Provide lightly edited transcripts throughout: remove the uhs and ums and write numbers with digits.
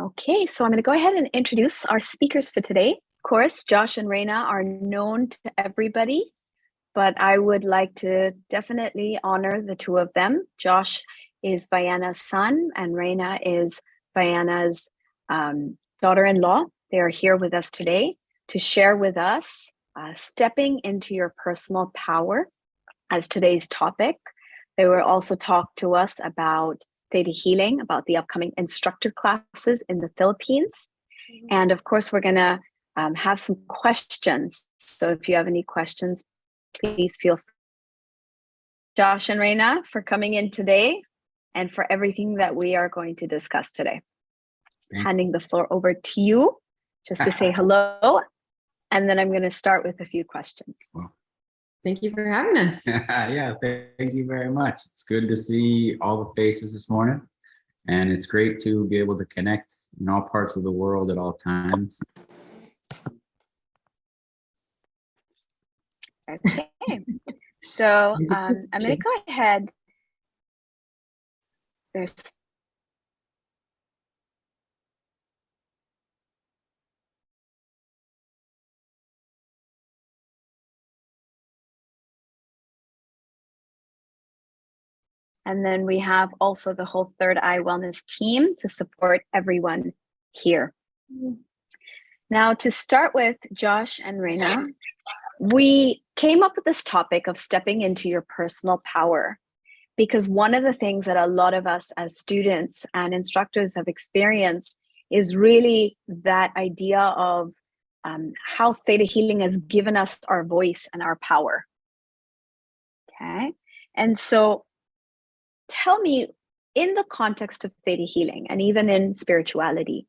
Okay, so I'm going to go ahead and introduce our speakers for today. Of course, Josh and Raena are known to everybody, but I would like to definitely honor the two of them. Josh is Viana's son, and Raena is Viana's daughter-in-law. They are here with us today to share with us stepping into your personal power as today's topic. They will also talk to us about ThetaHealing, about the upcoming instructor classes in the Philippines. And of course, we're going to have some questions. So if you have any questions, please feel free. Josh and Raena, for coming in today and for everything that we are going to discuss today. Handing the floor over to you just to say hello. And then I'm going to start with a few questions. Thank you for having us. Yeah, thank you very much. It's good to see all the faces this morning. And it's great to be able to connect in all parts of the world at all times. Okay. So I'm going to go ahead. And then we have also the whole Third Eye Wellness team to support everyone here. Now, to start with, Josh and Raena, we came up with this topic of stepping into your personal power because one of the things that a lot of us as students and instructors have experienced is really that idea of how ThetaHealing has given us our voice and our power. Okay, and so tell me, in the context of ThetaHealing and even in spirituality,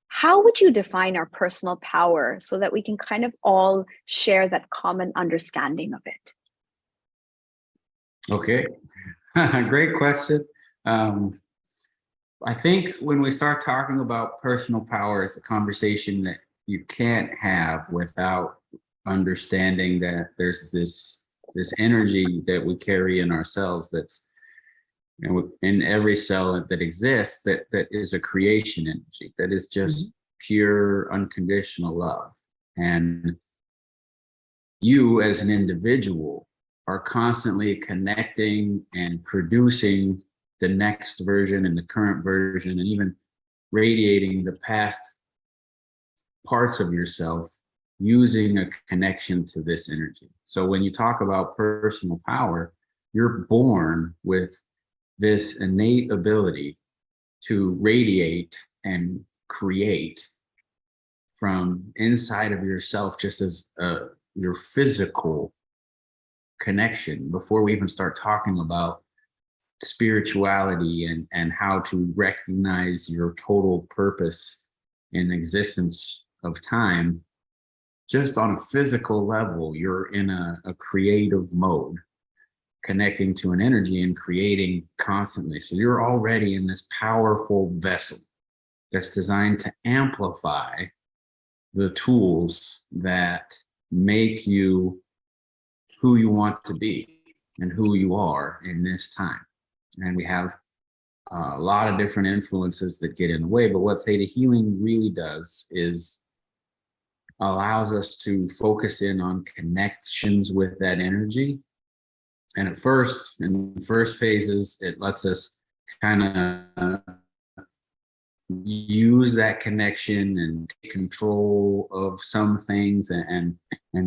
how would you define our personal power so that we can kind of all share that common understanding of it? Okay, great question. I think when we start talking about personal power, it's a conversation that you can't have without understanding that there's this energy that we carry in ourselves that's in every cell that exists, that is a creation energy, that is just pure unconditional love. And you as an individual are constantly connecting and producing the next version and the current version, and even radiating the past parts of yourself using a connection to this energy. So when you talk about personal power, you're born with this innate ability to radiate and create from inside of yourself, just as your physical connection, before we even start talking about spirituality and how to recognize your total purpose in existence of time. Just on a physical level, you're in a creative mode, connecting to an energy and creating constantly. So you're already in this powerful vessel that's designed to amplify the tools that make you who you want to be and who you are in this time. And we have a lot of different influences that get in the way, but what ThetaHealing really does is allows us to focus in on connections with that energy. And at first, in the first phases, it lets us kind of use that connection and take control of some things and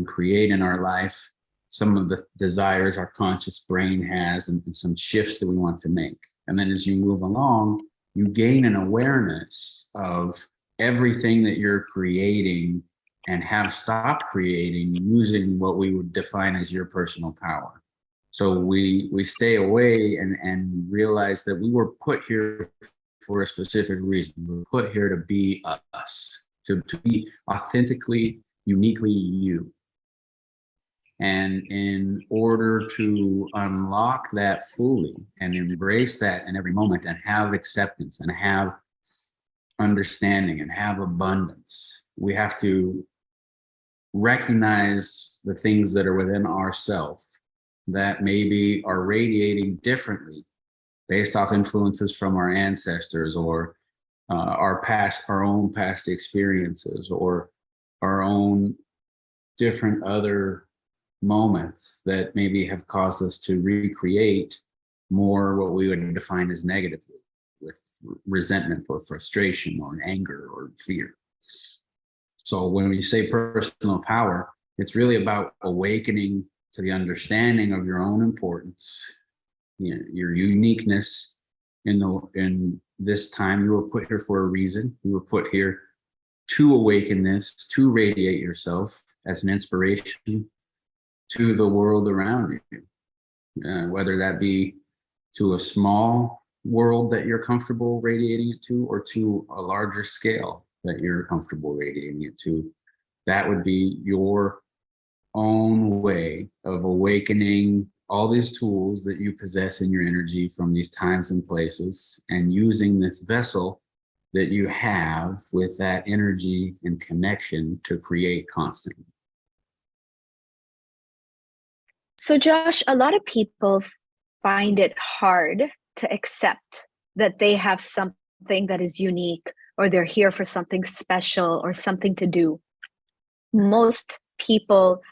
create in our life some of the desires our conscious brain has and some shifts that we want to make. And then as you move along, you gain an awareness of everything that you're creating and have stopped creating using what we would define as your personal power. So we stay away and realize that we were put here for a specific reason. We were put here to be us, to be authentically, uniquely you. And in order to unlock that fully and embrace that in every moment and have acceptance and have understanding and have abundance, we have to recognize the things that are within ourselves that maybe are radiating differently based off influences from our ancestors or our own past experiences, or our own different other moments that maybe have caused us to recreate more what we would define as negatively, with resentment or frustration or anger or fear. So when we say personal power, it's really about awakening to the understanding of your own importance, you know, your uniqueness in this time. You were put here for a reason. You were put here to awaken this, to radiate yourself as an inspiration to the world around you, whether that be to a small world that you're comfortable radiating it to, or to a larger scale that you're comfortable radiating it to. That would be your own way of awakening all these tools that you possess in your energy from these times and places, and using this vessel that you have with that energy and connection to create constantly. So Josh, a lot of people find it hard to accept that they have something that is unique, or they're here for something special or something to do. Most people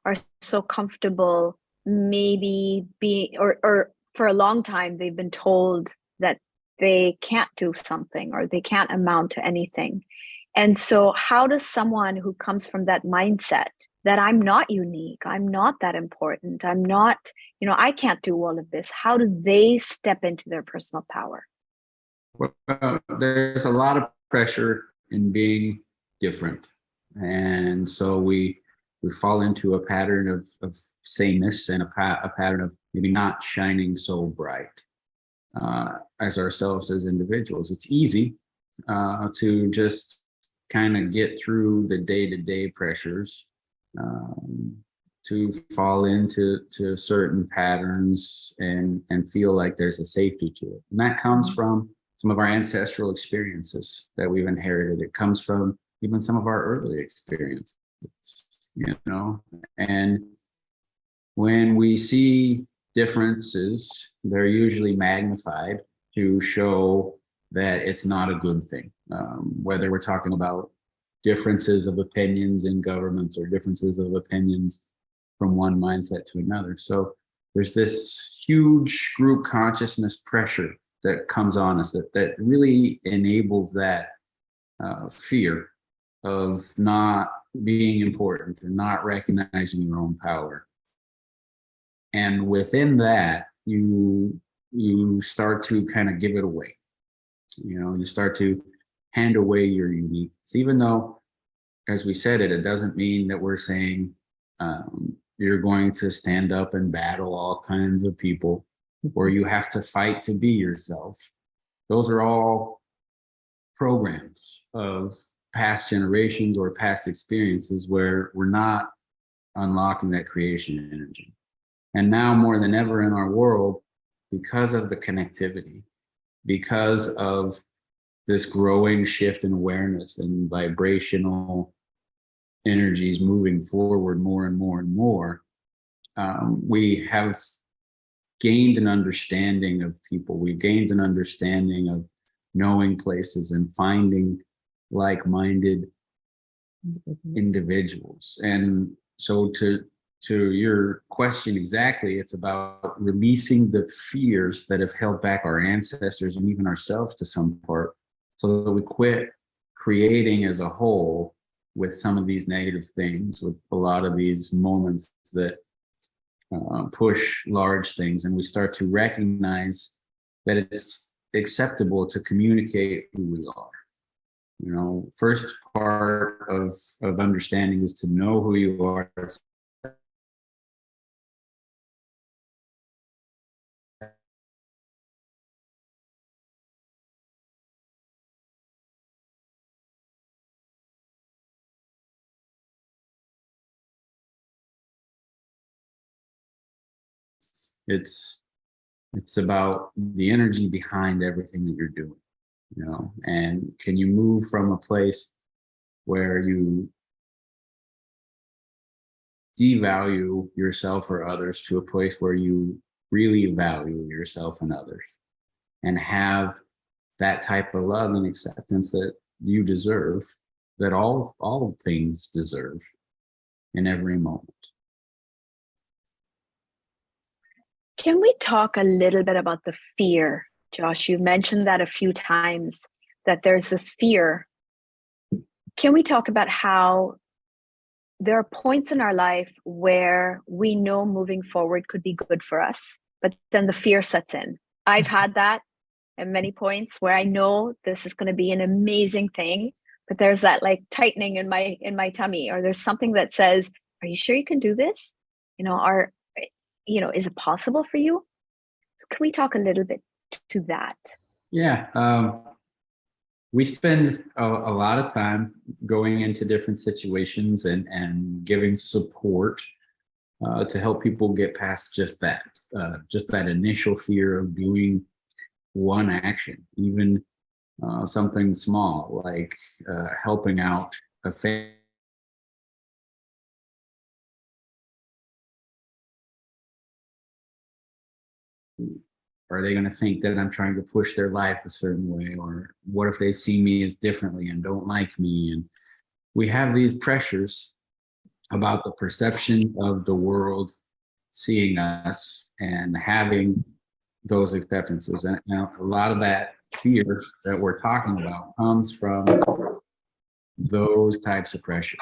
are so comfortable maybe being, or for a long time, they've been told that they can't do something, or they can't amount to anything. And so how does someone who comes from that mindset that I'm not unique, I'm not that important, I'm not, I can't do all of this, how do they step into their personal power? Well, there's a lot of pressure in being different. And so we fall into a pattern of sameness, and a pattern of maybe not shining so bright as ourselves as individuals. It's easy to just kind of get through the day-to-day pressures, to fall into certain patterns and feel like there's a safety to it. And that comes from some of our ancestral experiences that we've inherited. It comes from even some of our early experiences, and when we see differences, they're usually magnified to show that it's not a good thing. Whether we're talking about differences of opinions in governments, or differences of opinions from one mindset to another. So there's this huge group consciousness pressure that comes on us that really enables that fear of not being important, or not recognizing your own power. And within that, you start to kind of give it away. You start to hand away your uniqueness, even though, as we said it doesn't mean that we're saying you're going to stand up and battle all kinds of people, or you have to fight to be yourself. Those are all programs of past generations or past experiences where we're not unlocking that creation energy. And now more than ever in our world, because of the connectivity, because of this growing shift in awareness and vibrational energies moving forward more and more and more, we have gained an understanding of people. We've gained an understanding of knowing places and finding like-minded individuals. And so to your question exactly, it's about releasing the fears that have held back our ancestors and even ourselves to some part, so that we quit creating as a whole with some of these negative things, with a lot of these moments that push large things, and we start to recognize that it's acceptable to communicate who we are. First part of understanding is to know who you are. It's about the energy behind everything that you're doing, and can you move from a place where you devalue yourself or others to a place where you really value yourself and others, and have that type of love and acceptance that you deserve, that all things deserve in every moment. Can we talk a little bit about the fear, Josh? You've mentioned that a few times, that there's this fear. Can we talk about how there are points in our life where we know moving forward could be good for us, but then the fear sets in? I've had that at many points where I know this is going to be an amazing thing, but there's that like tightening in my tummy, or there's something that says, are you sure you can do this? Is it possible for you? So can we talk a little bit to that? Yeah. We spend a lot of time going into different situations and giving support to help people get past just that initial fear of doing one action, even something small like helping out a family. Are they going to think that I'm trying to push their life a certain way? Or what if they see me as differently and don't like me? And we have these pressures about the perception of the world seeing us and having those acceptances. And a lot of that fear that we're talking about comes from those types of pressures.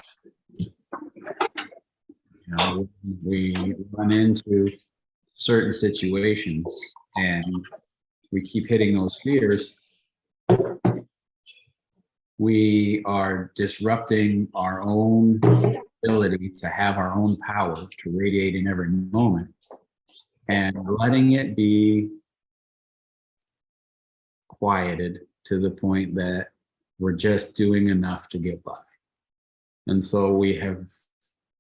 We run into certain situations and we keep hitting those fears. We are disrupting our own ability to have our own power to radiate in every moment and letting it be quieted to the point that we're just doing enough to get by. And so we have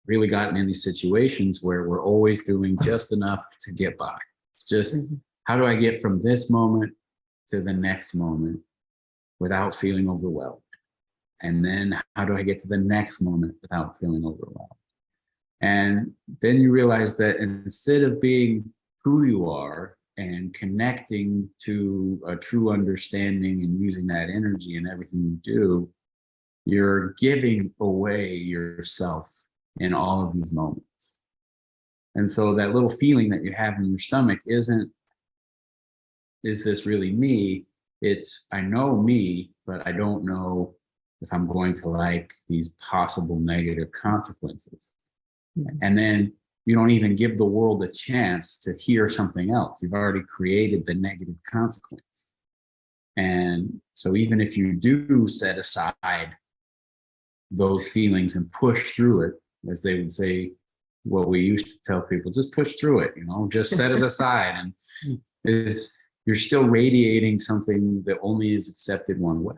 really gotten in these situations where we're always doing just enough to get by. It's just, how do I get from this moment to the next moment without feeling overwhelmed? And then how do I get to the next moment without feeling overwhelmed? And then you realize that instead of being who you are and connecting to a true understanding and using that energy in everything you do, you're giving away yourself in all of these moments. And so that little feeling that you have in your stomach isn't, is this really me? It's, I know me, but I don't know if I'm going to like these possible negative consequences. And then you don't even give the world a chance to hear something else. You've already created the negative consequence. And so even if you do set aside those feelings and push through it, as they would say, what we used to tell people, just push through it, just set it aside. And you're still radiating something that only is accepted one way.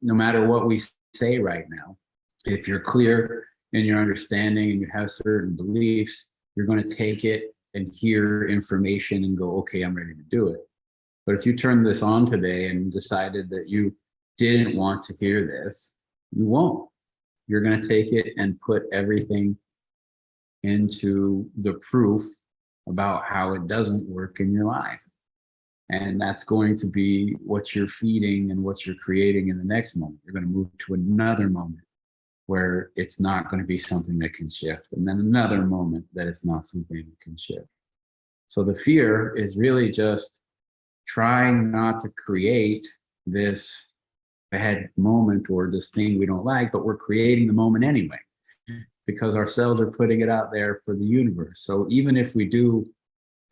No matter what we say right now, if you're clear in your understanding and you have certain beliefs, you're going to take it and hear information and go, okay, I'm ready to do it. But if you turn this on today and decided that you didn't want to hear this, you won't. You're going to take it and put everything into the proof about how it doesn't work in your life. And that's going to be what you're feeding and what you're creating in the next moment. You're going to move to another moment where it's not going to be something that can shift, and then another moment that it's not something that can shift. So the fear is really just trying not to create this bad moment or this thing we don't like, but we're creating the moment anyway, because our cells are putting it out there for the universe. So even if we do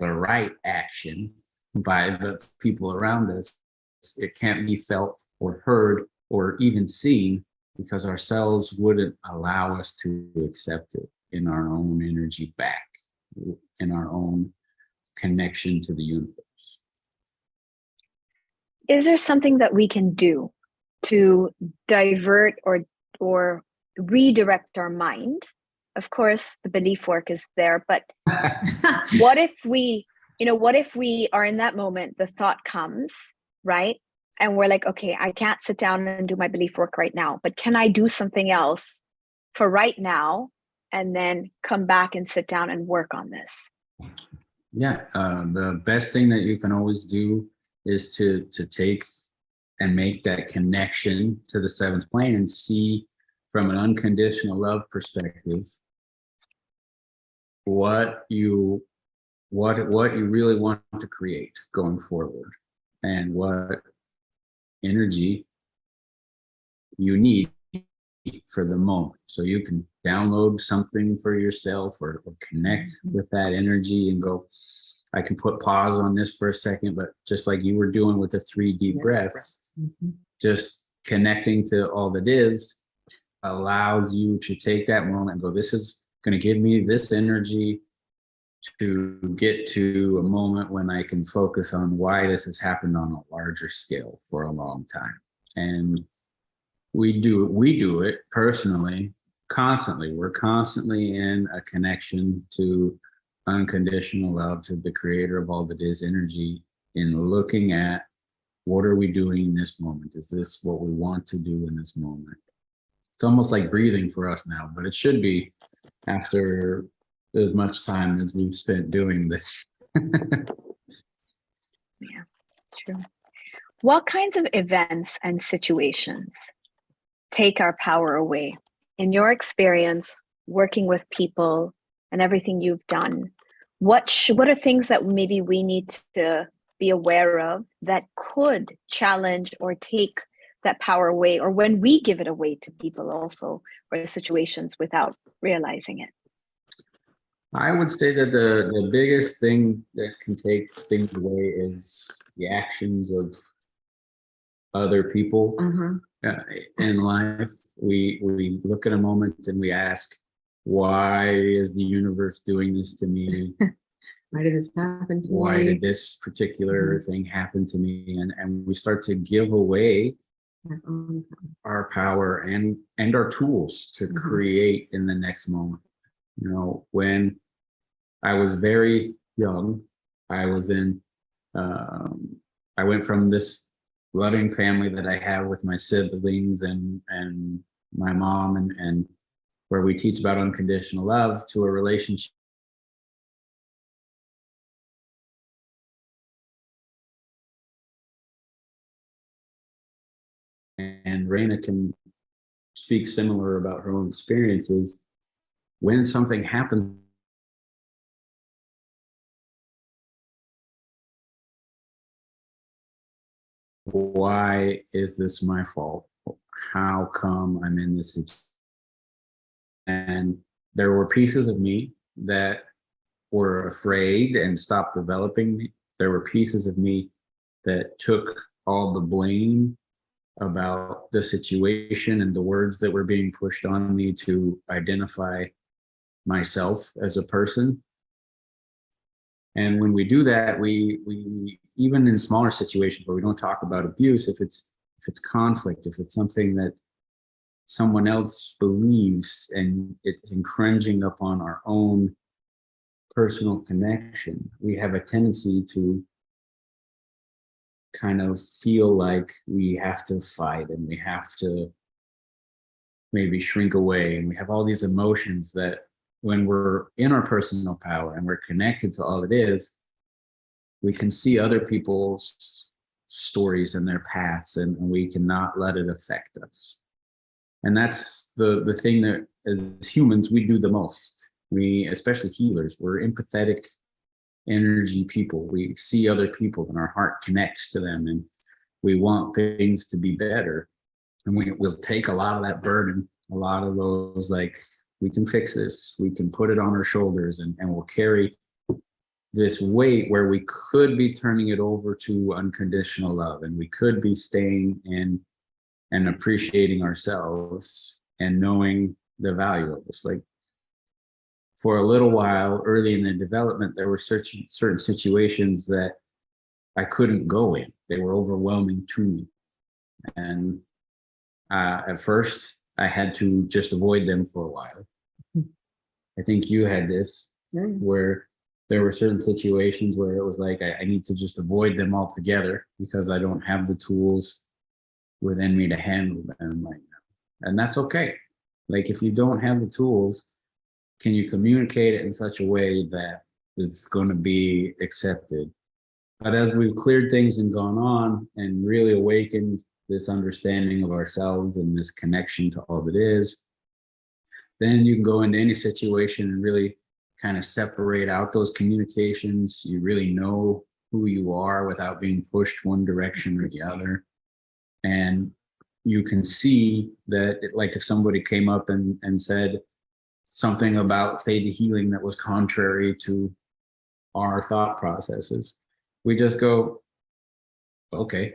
the right action by the people around us, it can't be felt or heard or even seen, because our cells wouldn't allow us to accept it in our own energy back, in our own connection to the universe. Is there something that we can do to divert or redirect our mind? Of course, the belief work is there, but what if we are in that moment, the thought comes, right? And we're like, okay, I can't sit down and do my belief work right now, but can I do something else for right now and then come back and sit down and work on this? Yeah, the best thing that you can always do is to take and make that connection to the seventh plane and see from an unconditional love perspective what you really want to create going forward, and what energy you need for the moment. So you can download something for yourself, or connect with that energy and go, I can put pause on this for a second, but just like you were doing with the 3 deep breaths, just connecting to all that is allows you to take that moment and go, this is going to give me this energy to get to a moment when I can focus on why this has happened on a larger scale for a long time. And we do it personally, constantly. We're constantly in a connection to unconditional love, to the creator of all that is energy, in looking at what are we doing in this moment? Is this what we want to do in this moment? It's almost like breathing for us now, but it should be after as much time as we've spent doing this. Yeah, it's true. What kinds of events and situations take our power away? In your experience, working with people and everything you've done, what are things that maybe we need to be aware of that could challenge or take that power away, or when we give it away to people also, or situations without realizing it? I would say that the biggest thing that can take things away is the actions of other people in life. We look at a moment and we ask, why is the universe doing this to me? Why did this happen to me? Why did this particular thing happen to me? And we start to give away our power and our tools to create in the next moment. You know, when I was very young, I was I went from this loving family that I have with my siblings and my mom, and where we teach about unconditional love, to a relationship and Raena can speak similar about her own experiences. When something happens, why is this my fault? How come I'm in this situation? And there were pieces of me that were afraid and stopped developing me. There were pieces of me that took all the blame about the situation and the words that were being pushed on me to identify myself as a person. And when we do that, we even in smaller situations where we don't talk about abuse, if it's conflict, if it's something that someone else believes and it's infringing upon our own personal connection, we have a tendency to kind of feel like we have to fight and we have to maybe shrink away. And we have all these emotions that when we're in our personal power and we're connected to all it is, we can see other people's stories and their paths, and we cannot let it affect us. And that's the thing that as humans, we do the most. We, especially healers, we're empathetic energy people. We see other people and our heart connects to them, and we want things to be better. And we'll take a lot of that burden, a lot of those, like, we can fix this, we can put it on our shoulders, and we'll carry this weight where we could be turning it over to unconditional love, and we could be staying in and appreciating ourselves and knowing the value of this. Like, for a little while early in the development, there were certain situations that I couldn't go in. They were overwhelming to me. And at first, I had to just avoid them for a while. I think you had this, where there were certain situations where it was like, I need to just avoid them altogether because I don't have the tools within me to handle them right now. And that's okay. Like, if you don't have the tools, can you communicate it in such a way that it's going to be accepted? But as we've cleared things and gone on and really awakened this understanding of ourselves and this connection to all that is, then you can go into any situation and really kind of separate out those communications. You really know who you are without being pushed one direction or the other. And you can see that, like if somebody came up and said something about theta healing that was contrary to our thought processes, we just go, okay,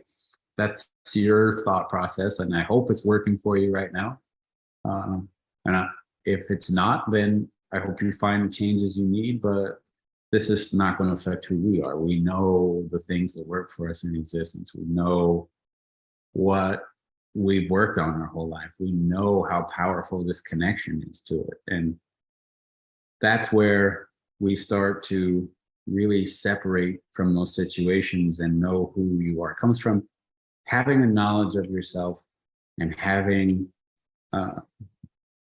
that's your thought process, and I hope it's working for you right now. If it's not, then I hope you find the changes you need, but this is not going to affect who we are. We know the things that work for us in existence. We know what we've worked on our whole life. We know how powerful this connection is to it. And that's where we start to really separate from those situations and know who you are. It comes from having a knowledge of yourself and having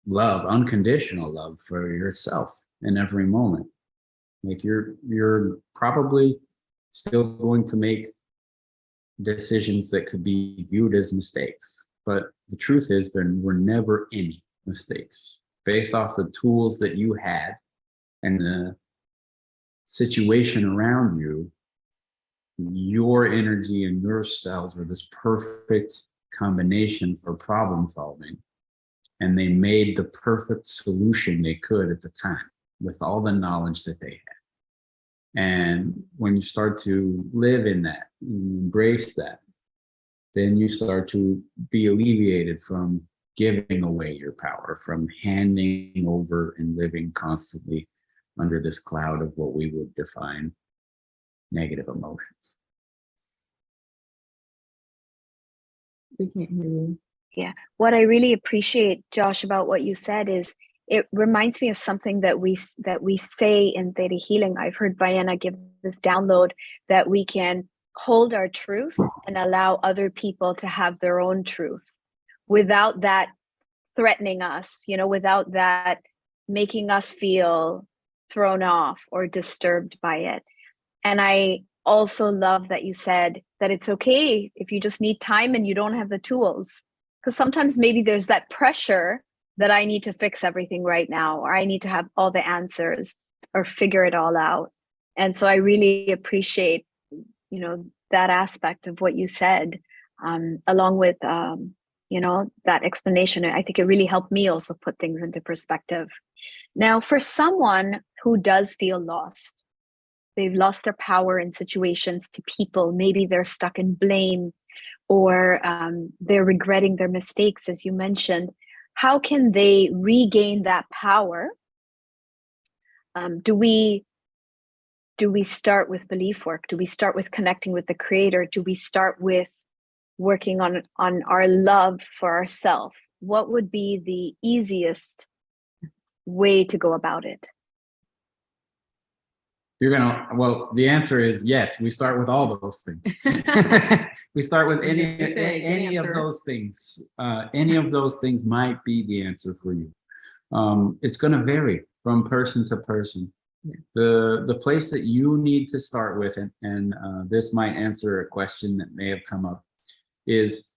love, unconditional love for yourself in every moment. Like you're probably still going to make decisions that could be viewed as mistakes, but the truth is there were never any mistakes. Based off the tools that you had and the situation around you, your energy and your cells were this perfect combination for problem solving. And they made the perfect solution they could at the time with all the knowledge that they had. And when you start to live in that, embrace that, then you start to be alleviated from giving away your power, from handing over and living constantly under this cloud of what we would define negative emotions. We can't hear you. Yeah. What I really appreciate, Josh, about what you said is it reminds me of something that we say in Theta Healing. I've heard Raena give this download that we can hold our truth and allow other people to have their own truth without that threatening us, without that making us feel thrown off or disturbed by it. And I also love that you said that it's okay if you just need time and you don't have the tools. Because sometimes maybe there's that pressure that I need to fix everything right now, or I need to have all the answers or figure it all out. And so I really appreciate, that aspect of what you said, along with, that explanation. I think it really helped me also put things into perspective. Now, for someone who does feel lost, they've lost their power in situations to people, maybe they're stuck in blame, or they're regretting their mistakes, as you mentioned. How can they regain that power? Do we start with belief work? Do we start with connecting with the Creator? Do we start with working on our love for ourselves? What would be the easiest way to go about it? The answer is yes. We start with all those things. We start with any of those things. Any of those things might be the answer for you. It's going to vary from person to person. Yeah. The place that you need to start with, and this might answer a question that may have come up, is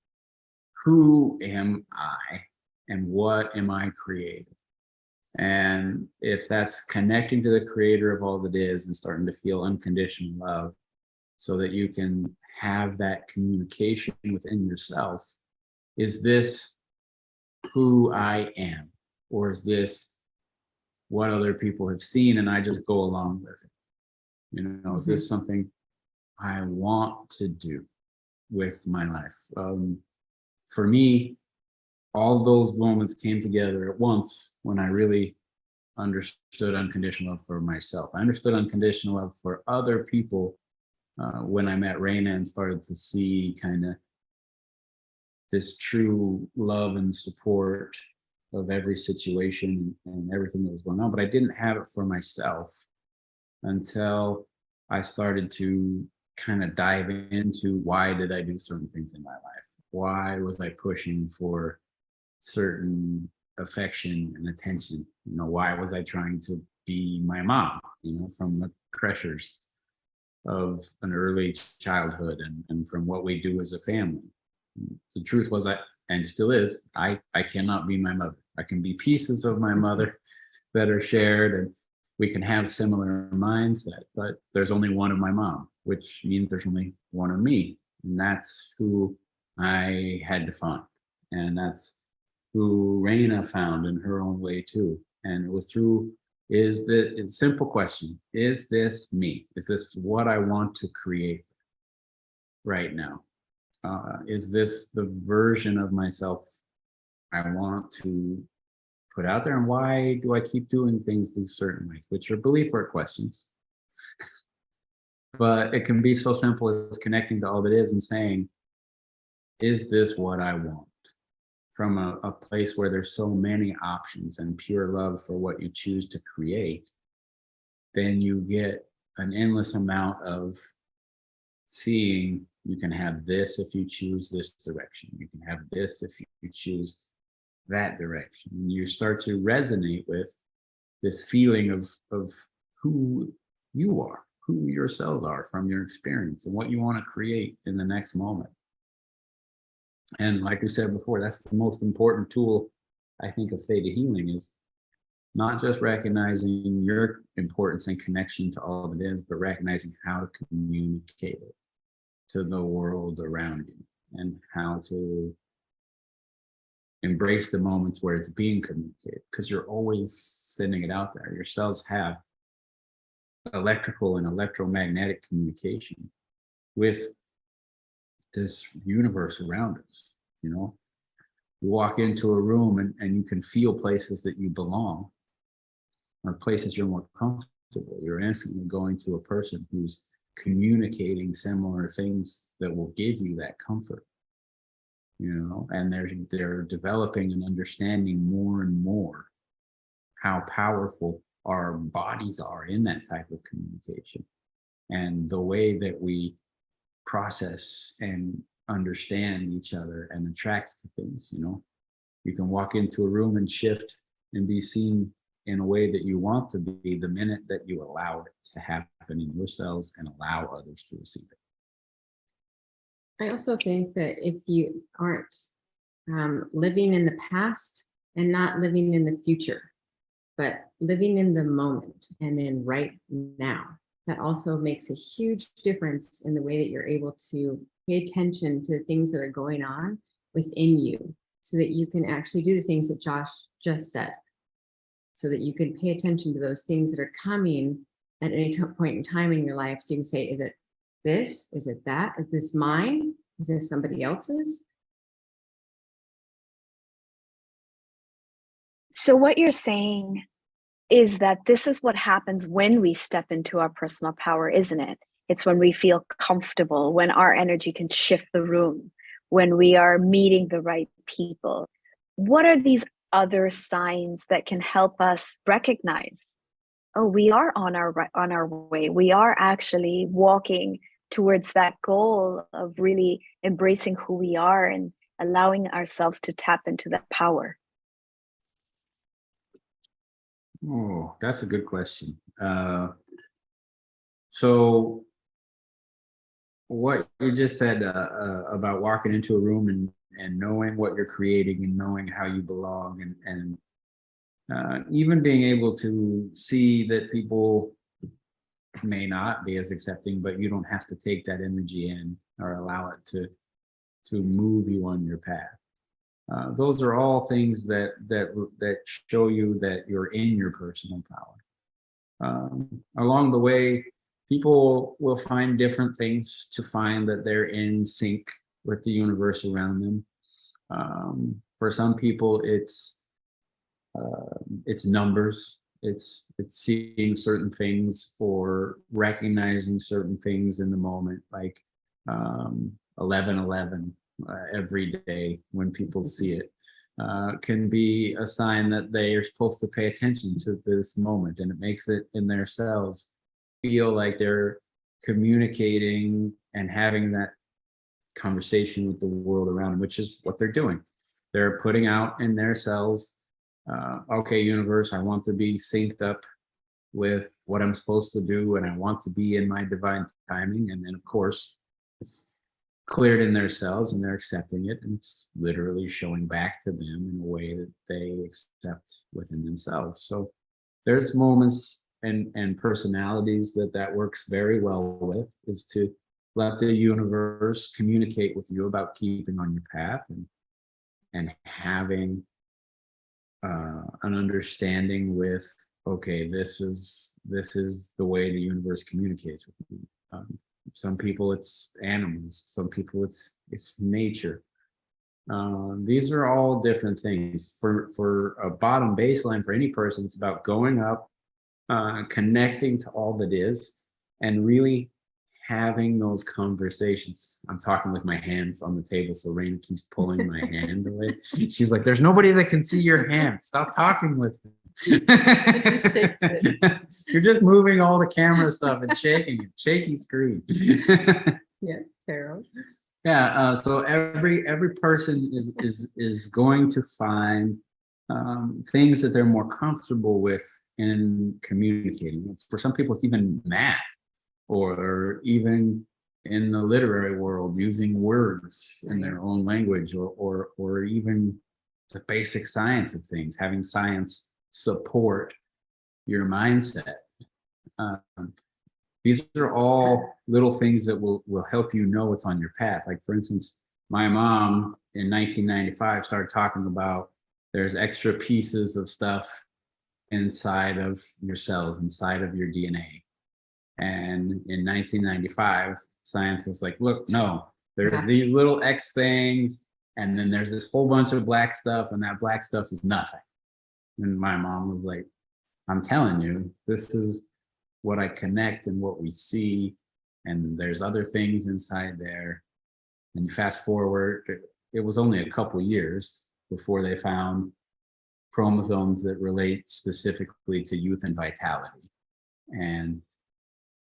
who am I and what am I creating? And if that's connecting to the Creator of all that is and starting to feel unconditional love so that you can have that communication within yourself, is this who I am? Or is this what other people have seen and I just go along with it? Is this something I want to do with my life? For me, all those moments came together at once when I really understood unconditional love for myself. I understood unconditional love for other people when I met Raena and started to see kind of this true love and support of every situation and everything that was going on. But I didn't have it for myself until I started to kind of dive into why did I do certain things in my life? Why was I pushing for certain affection and attention? Why was I trying to be my mom, from the pressures an early childhood and from what we do as a family. The truth was, and still is, I cannot be my mother. I can be pieces of my mother that are shared, and we can have similar mindset, but there's only one of my mom, which means there's only one of me. And that's who I had to find. And that's who Raena found in her own way too. And it was through, it's a simple question, is this me? Is this what I want to create right now? Is this the version of myself I want to put out there? And why do I keep doing things these certain ways, which are belief work questions? But it can be so simple as connecting to all that is and saying, is this what I want? From a place where there's so many options and pure love for what you choose to create, then you get an endless amount of seeing. You can have this if you choose this direction. You can have this if you choose that direction. And you start to resonate with this feeling of who you are, who your cells are from your experience, and what you want to create in the next moment. And like we said before, that's the most important tool, I think, of theta healing, is not just recognizing your importance and connection to all that is, but recognizing how to communicate it to the world around you, and how to embrace the moments where it's being communicated, because you're always sending it out there. Your cells have electrical and electromagnetic communication with this universe around us. You know, you walk into a room and you can feel places that you belong, or places you're more comfortable. You're instantly going to a person who's communicating similar things that will give you that comfort. You know, and they're developing and understanding more and more how powerful our bodies are in that type of communication, and the way that we process and understand each other and attract to things. You know, you can walk into a room and shift and be seen in a way that you want to be the minute that you allow it to happen in your cells and allow others to receive it. I also think that if you aren't living in the past and not living in the future, but living in the moment and in right now, that also makes a huge difference in the way that you're able to pay attention to the things that are going on within you, so that you can actually do the things that Josh just said, so that you can pay attention to those things that are coming at any point in time in your life. So you can say, is it this? Is it that? Is this mine? Is this somebody else's? So what you're saying is that this is what happens when we step into our personal power, isn't it? It's when we feel comfortable, when our energy can shift the room, when we are meeting the right people. What are these other signs that can help us recognize, oh, we are on our way. We are actually walking towards that goal of really embracing who we are and allowing ourselves to tap into that power? Oh, that's a good question. So what you just said about walking into a room and knowing what you're creating and knowing how you belong, and even being able to see that people may not be as accepting, but you don't have to take that energy in or allow it to move you on your path. Those are all things that show you that you're in your personal power. Along the way, people will find different things to find that they're in sync with the universe around them. For some people, it's numbers. It's seeing certain things or recognizing certain things in the moment, like 11:11 every day when people see it. Can be a sign that they are supposed to pay attention to this moment, and it makes it in their cells feel like they're communicating and having that conversation with the world around them, which is what they're doing. They're putting out in their cells, okay, universe, I want to be synced up with what I'm supposed to do, and I want to be in my divine timing. And then, of course, it's cleared in their cells and they're accepting it, and it's literally showing back to them in a way that they accept within themselves. So there's moments and personalities that works very well with, is to let the universe communicate with you about keeping on your path, and having an understanding with, okay, this is the way the universe communicates with you. Some people it's animals, some people it's nature. These are all different things. For a bottom baseline for any person, it's about going up, connecting to all that is, and really having those conversations. I'm talking with my hands on the table, so Raena keeps pulling my hand away. She's like, "There's nobody that can see your hand. Stop talking with me." You're just moving all the camera stuff and shaking it. Shaky screen. Yeah, tarot. Yeah. So every person is going to find things that they're more comfortable with in communicating. For some people, it's even math, or even in the literary world, using words in their own language, or even the basic science of things, having science support your mindset. These are all little things that will help you know what's on your path. Like, for instance, my mom in 1995 started talking about there's extra pieces of stuff inside of your cells, inside of your DNA. And in 1995, science was like, look, no, there's these little X things, and then there's this whole bunch of black stuff, and that black stuff is nothing. And my mom was like, I'm telling you, this is what I connect and what we see, and there's other things inside there. And fast forward, it was only a couple years before they found chromosomes that relate specifically to youth and vitality. And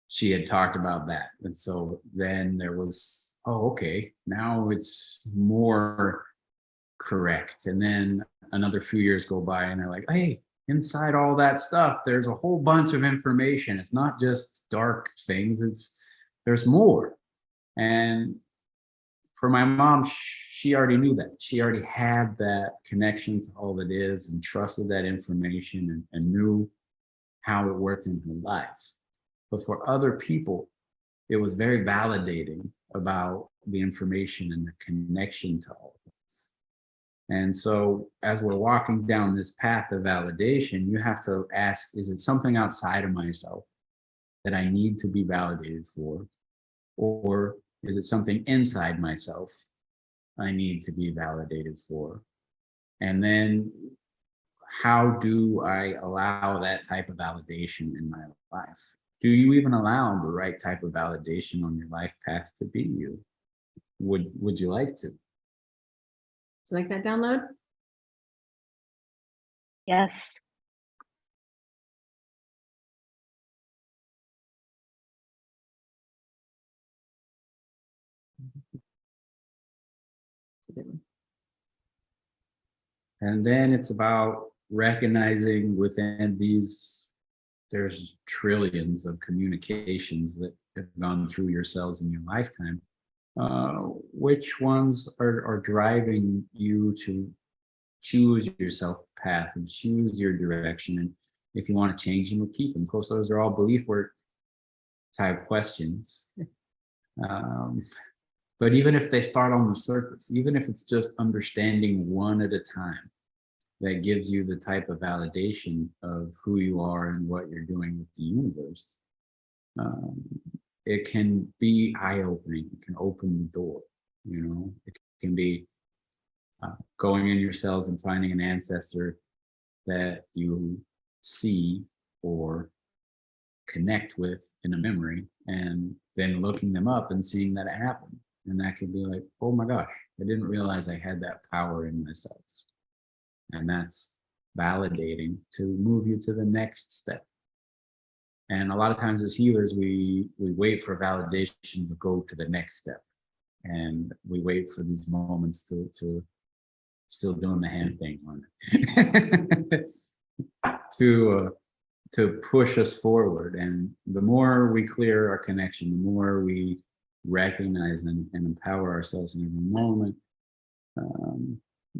she had talked about that. And so then there was, oh, okay, now it's more correct. And then another few years go by and they're like, hey, inside all that stuff, there's a whole bunch of information. It's not just dark things, there's more. And for my mom, she already knew that. She already had that connection to all that is, and trusted that information, and knew how it worked in her life. But for other people, it was very validating about the information and the connection to all of this. And so as we're walking down this path of validation, you have to ask, is it something outside of myself that I need to be validated for? Or is it something inside myself I need to be validated for? And then how do I allow that type of validation in my life? Do you even allow the right type of validation on your life path to be you? Would you like to? Do you like that download? Yes. And then it's about recognizing within these, there's trillions of communications that have gone through your cells in your lifetime. Which ones are driving you to choose your self path and choose your direction? And if you want to change them, keep them. Of course, those are all belief work type questions. But even if they start on the surface, even if it's just understanding one at a time, that gives you the type of validation of who you are and what you're doing with the universe. It can be eye-opening. It can open the door. You know, it can be going in your cells and finding an ancestor that you see or connect with in a memory, and then looking them up and seeing that it happened. And that could be like, oh my gosh, I didn't realize I had that power in my cells. And that's validating to move you to the next step. And a lot of times as healers, we wait for validation to go to the next step. And we wait for these moments to still doing the hand thing on it. to push us forward. And the more we clear our connection, the more we recognize and empower ourselves in every moment,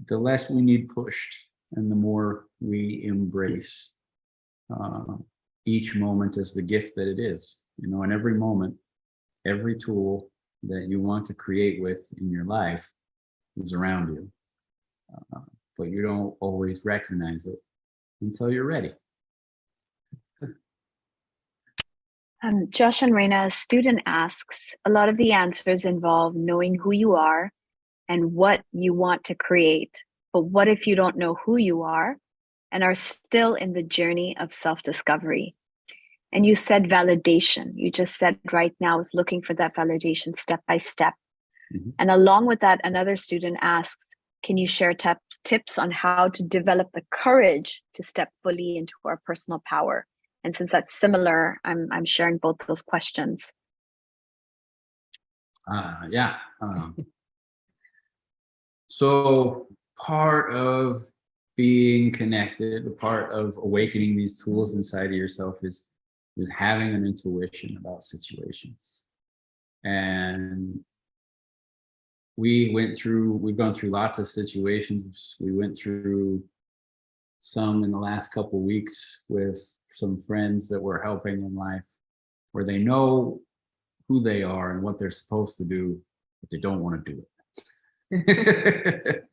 the less we need pushed, and the more we embrace each moment as the gift that it is. You know, in every moment, every tool that you want to create with in your life is around you, but you don't always recognize it until you're ready. Josh and Raena, a student asks, a lot of the answers involve knowing who you are and what you want to create. But what if you don't know who you are and are still in the journey of self-discovery? And you said validation. You just said right now is looking for that validation step by step. Mm-hmm. And along with that, another student asks, can you share tips on how to develop the courage to step fully into our personal power? And since that's similar, I'm sharing both those questions. Yeah. So part of being connected, part of awakening these tools inside of yourself is having an intuition about situations. And we've gone through lots of situations. We went through some in the last couple of weeks with some friends that we're helping in life, where they know who they are and what they're supposed to do, but they don't want to do it.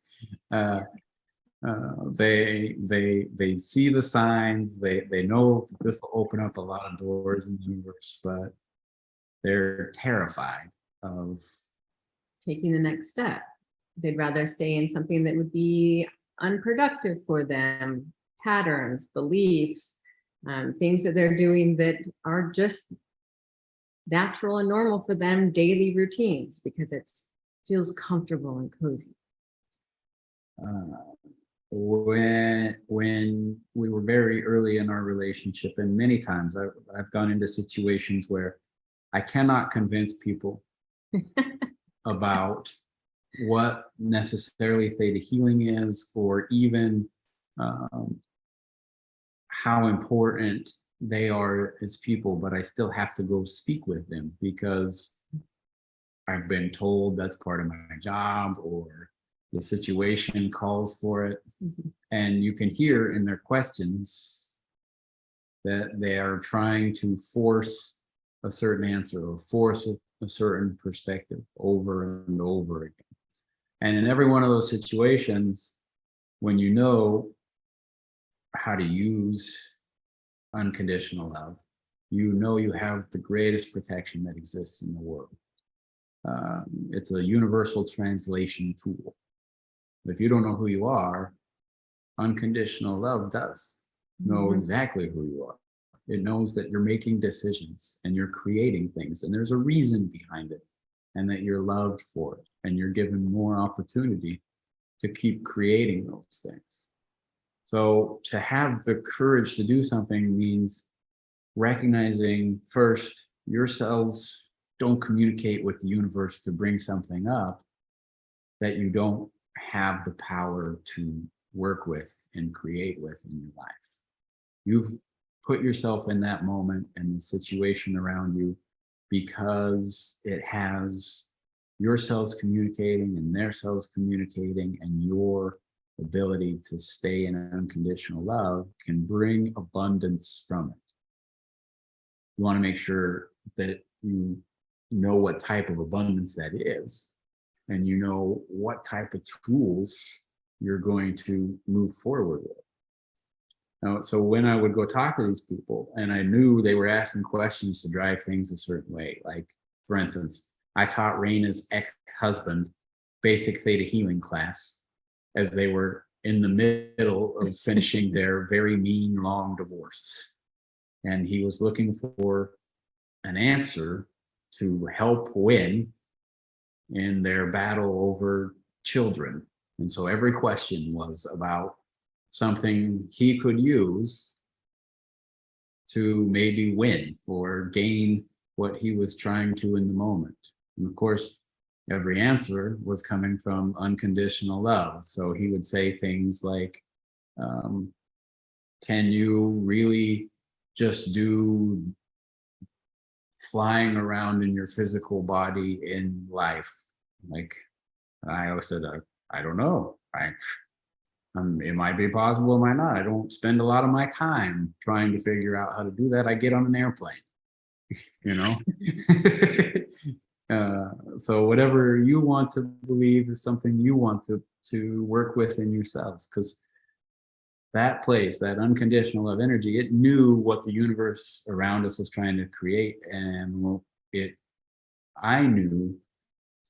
They see the signs. They know this will open up a lot of doors in the universe, but they're terrified of taking the next step. They'd rather stay in something that would be unproductive for them, patterns, beliefs, things that they're doing that are just natural and normal for them, daily routines, because it feels comfortable and cozy. When we were very early in our relationship, and many times I've gone into situations where I cannot convince people about what necessarily theta healing is, or even how important they are as people, but I still have to go speak with them because I've been told that's part of my job, or the situation calls for it. Mm-hmm. And you can hear in their questions that they are trying to force a certain answer or force a certain perspective over and over again. And in every one of those situations, when you know how to use unconditional love, you know you have the greatest protection that exists in the world. It's a universal translation tool. If you don't know who you are, unconditional love does know exactly who you are. It knows that you're making decisions and you're creating things, and there's a reason behind it, and that you're loved for it, and you're given more opportunity to keep creating those things. So to have the courage to do something means recognizing first, your cells don't communicate with the universe to bring something up that you don't have the power to work with and create with in your life. You've put yourself in that moment and the situation around you because it has your cells communicating and their cells communicating, and your ability to stay in unconditional love can bring abundance from it. You want to make sure that you know what type of abundance that is, and you know what type of tools you're going to move forward with. Now, so when I would go talk to these people and I knew they were asking questions to drive things a certain way, like, for instance, I taught Raina's ex-husband basic theta healing class as they were in the middle of finishing their very mean, long divorce. And he was looking for an answer to help win in their battle over children. And so every question was about something he could use to maybe win or gain what he was trying to in the moment. And of course, every answer was coming from unconditional love. So he would say things like, can you really just do flying around in your physical body in life. Like I always said, I don't know. It might be possible, it might not. I don't spend a lot of my time trying to figure out how to do that. I get on an airplane, you know? So whatever you want to believe is something you want to work with in yourselves, because that place, that unconditional love energy, it knew what the universe around us was trying to create, and I knew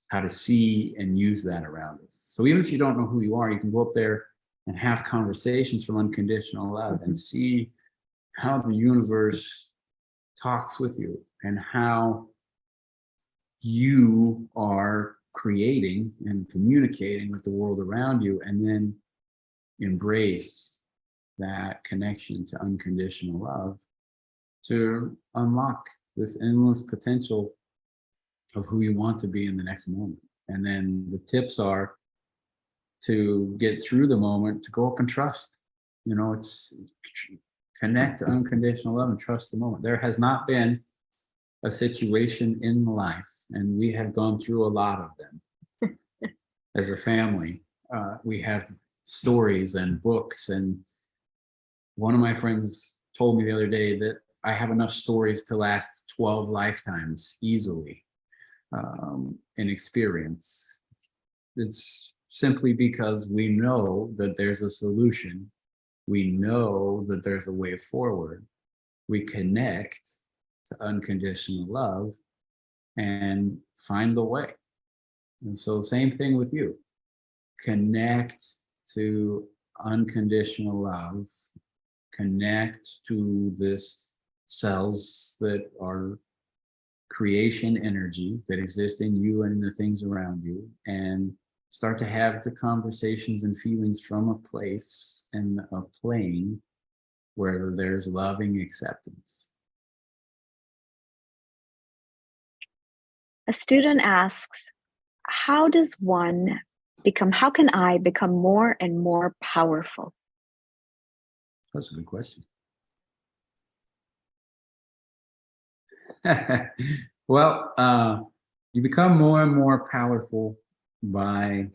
how to see and use that around us. So even if you don't know who you are, you can go up there and have conversations from unconditional love and see how the universe talks with you and how you are creating and communicating with the world around you, and then embrace that connection to unconditional love to unlock this endless potential of who you want to be in the next moment. And then the tips are to get through the moment, to go up and trust. You know, it's connect to unconditional love and trust the moment. There has not been a situation in life, and we have gone through a lot of them as a family. We have stories and books, and one of my friends told me the other day that I have enough stories to last 12 lifetimes easily in experience. It's simply because we know that there's a solution. We know that there's a way forward. We connect to unconditional love and find the way. And so same thing with you. Connect to unconditional love. Connect to this cells that are creation energy that exist in you and in the things around you, and start to have the conversations and feelings from a place and a plane where there's loving acceptance. A student asks, how can I become more and more powerful? That's a good question. Well, you become more and more powerful by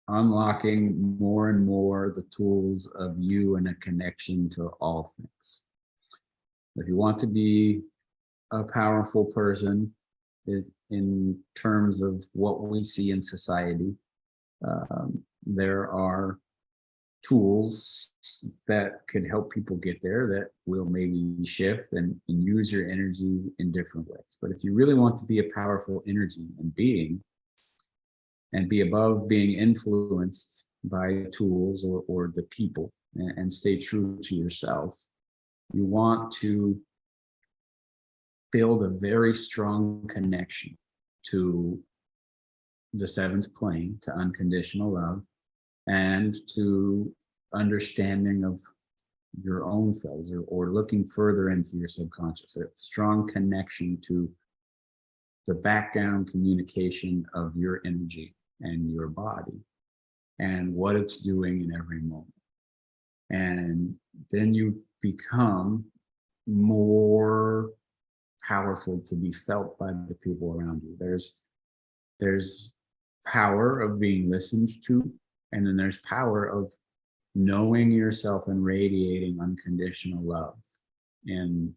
unlocking more and more the tools of you and a connection to all things. If you want to be a powerful person in terms of what we see in society, there are tools that could help people get there that will maybe shift and use your energy in different ways. But if you really want to be a powerful energy and being, and be above being influenced by tools or the people, and stay true to yourself, you want to build a very strong connection to the seventh plane, to unconditional love, and to understanding of your own cells, or looking further into your subconscious, a strong connection to the background communication of your energy and your body and what it's doing in every moment. And then you become more powerful to be felt by the people around you. There's power of being listened to, and then there's power of knowing yourself and radiating unconditional love in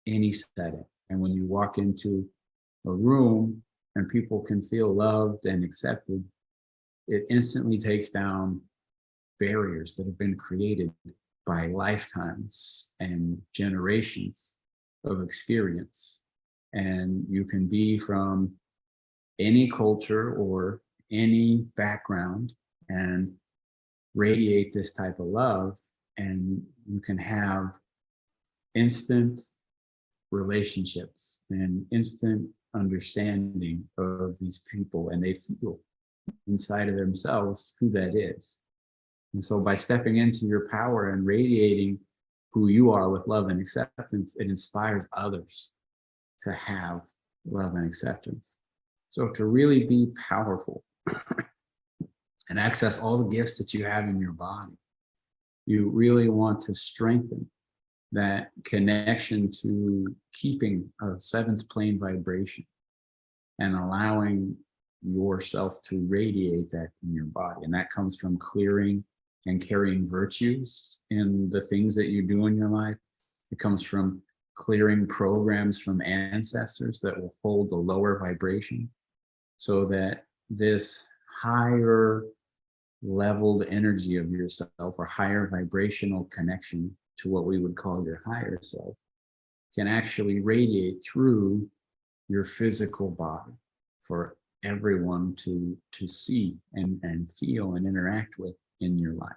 any setting. And when you walk into a room and people can feel loved and accepted, it instantly takes down barriers that have been created by lifetimes and generations of experience. And you can be from any culture or any background and radiate this type of love, and you can have instant relationships and instant understanding of these people, and they feel inside of themselves who that is. And so by stepping into your power and radiating who you are with love and acceptance, it inspires others to have love and acceptance. So to really be powerful and access all the gifts that you have in your body, you really want to strengthen that connection to keeping a seventh plane vibration and allowing yourself to radiate that in your body. And that comes from clearing and carrying virtues in the things that you do in your life. It comes from clearing programs from ancestors that will hold a lower vibration, so that this higher leveled energy of yourself, or higher vibrational connection to what we would call your higher self, can actually radiate through your physical body for everyone to see and feel and interact with in your life.